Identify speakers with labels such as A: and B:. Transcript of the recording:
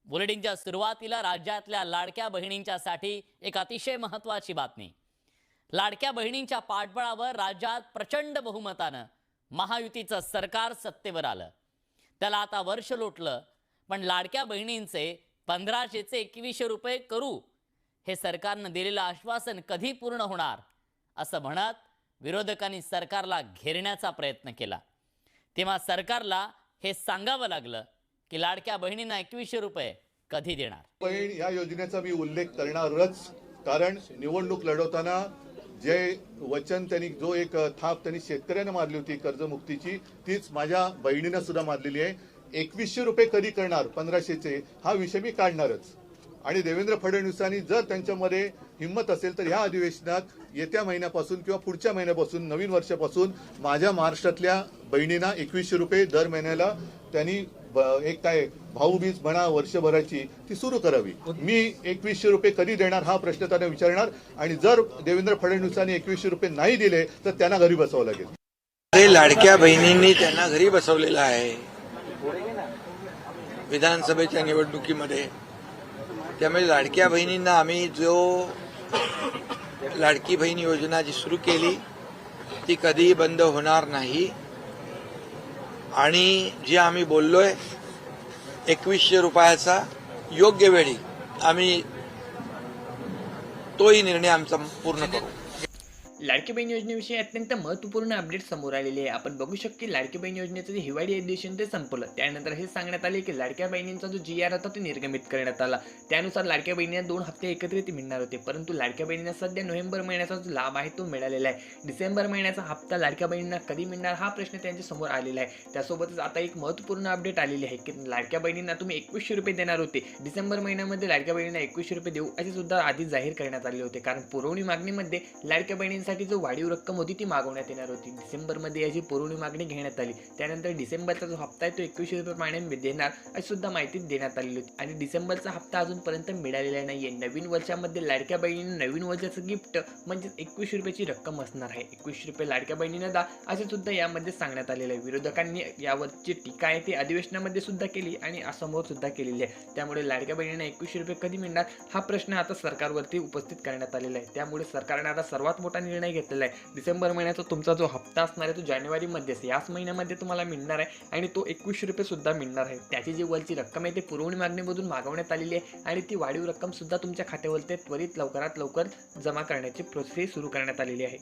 A: बुलेटिनच्या सुरुवातीला राज्यातल्या लाडक्या बहिणींच्यासाठी एक अतिशय महत्त्वाची बातमी। लाडक्या बहिणींच्या पाठबळावर राज्यात प्रचंड बहुमतानं महायुतीचं सरकार सत्तेवर आलं। त्याला आता वर्ष लोटलं, पण लाडक्या बहिणींचे 1500चे 2100 रुपये करू हे सरकारनं दिलेलं आश्वासन कधी पूर्ण होणार असं म्हणत विरोधकांनी सरकारला घेरण्याचा प्रयत्न केला। तेव्हा सरकारला हे सांगावं लागलं की लाडक्या बहिणींना 2100 रुपये कधी देणार।
B: बहीण या योजनेचा मी उल्लेख करणारच, कारण निवडणूक लढवताना जे वचन त्यांनी जो एक थाप त्यांनी शेतकऱ्यांना मारली होती कर्जमुक्तीची, तीच माझ्या बहिणीनं सुद्धा मारलेली आहे। 2100 रुपये कधी करणार 1500चे हा विषय मी काढणारच। आणि देवेंद्र फडणवीसांनी जर त्यांच्यामध्ये हिंमत असेल तर ह्या अधिवेशनात येत्या महिन्यापासून किंवा पुढच्या महिन्यापासून नवीन वर्षापासून माझ्या महाराष्ट्रातल्या बहिणींना 2100 रुपये दर महिन्याला त्यांनी एक काय भाऊबीज म्हणा वर्षभराची ती सुरू करावी। मी 2100 रुपये कधी देणार हा प्रश्न त्यांना विचारणार, आणि जर देवेंद्र फडणवीसांनी 2100 रुपये नाही दिले तर त्यांना घरी बसवावं लागेल।
C: लाडक्या बहिणींनी त्यांना घरी बसवलेलं आहे विधानसभेच्या निवडणुकीमध्ये। त्यामुळे लाडक्या बहिणींना आम्ही जो लाडकी बहीण योजना जी सुरू केली ती कधीही बंद होणार नाही, आणि जे आम्ही बोललोय 2100 रुपयाचा योग्य वेळी आम्ही तोही निर्णय आमचा पूर्ण करू।
D: लाडकी बहीण योजनेविषयी अत्यंत महत्त्वपूर्ण अपडेट समोर आलेले आहे। आपण बघू शकतो की लाडकी बहीण योजनेचं जे हिवाळी अधिवेशन ते संपलं, त्यानंतर हे सांगण्यात आले की लाडक्या बहिणींचा जो GR होता तो निर्गमित करण्यात आला। त्यानुसार लाडक्या बहिणींना 2 हप्ते एकत्रित मिळणार होते, परंतु लाडक्या बहिणींना सध्या नोव्हेंबर महिन्याचा जो लाभ आहे तो मिळालेला आहे। डिसेंबर महिन्याचा हप्ता लाडक्या बहिणींना कधी मिळणार हा प्रश्न त्यांच्या समोर आलेला आहे। त्यासोबतच आता एक महत्त्वपूर्ण अपडेट आलेली आहे की लाडक्या बहिणींना तुम्ही 2100 रुपये देणार होते, डिसेंबर महिन्यामध्ये लाडक्या बहिणींना 2100 रुपये देऊ असे सुद्धा आधी जाहीर करण्यात आले होते, कारण पुरवणी मागणीमध्ये लाडक्या बहिणींसाठी जो वाढीव रक्कम होती ती मागवण्यात येणार होती। डिसेंबरमध्ये याची पुरवणी मागणी घेण्यात आली, त्यानंतर डिसेंबरचा जो हप्ता आहे तो 2100 रुपये पाण्याने देणार अशी सुद्धा माहिती देण्यात आलेली होती। आणि डिसेंबरचा हप्ता अजूनपर्यंत मिळालेला नाहीये। नवीन वर्षामध्ये लाडक्या बहिणींना नवीन वर्षाचं गिफ्ट म्हणजे 2100 रुपयाची रक्कम असणार आहे। 2100 रुपये लाडक्या बहिणींना द्या असे सुद्धा यामध्ये सांगण्यात आलेलं आहे। विरोधकांनी यावरची टीका आहे ती अधिवेशनामध्ये सुद्धा केली आणि असमोर सुद्धा केलेली आहे। त्यामुळे लाडक्या बहिणींना 2100 रुपये कधी मिळणार हा प्रश्न आता सरकारवरती उपस्थित करण्यात आलेला आहे। त्यामुळे सरकारने आता सर्वात मोठा निर्णय घेतलेला आहे। डिसेंबर महिन्याचा तुमचा जो हप्ता असणार आहे तो जानेवारीमध्ये याच महिन्यामध्ये तुम्हाला मिळणार आहे, आणि तो 2100 रुपये सुद्धा मिळणार आहे। त्याची जी वरची रक्कम आहे ती पुरवणी मागणीमधून मागवण्यात आलेली आहे, आणि ती वाढीव रक्कम सुद्धा तुमच्या खात्यावरती त्वरित लवकरात लवकर जमा करण्याची प्रोसेस सुरू करण्यात आलेली आहे।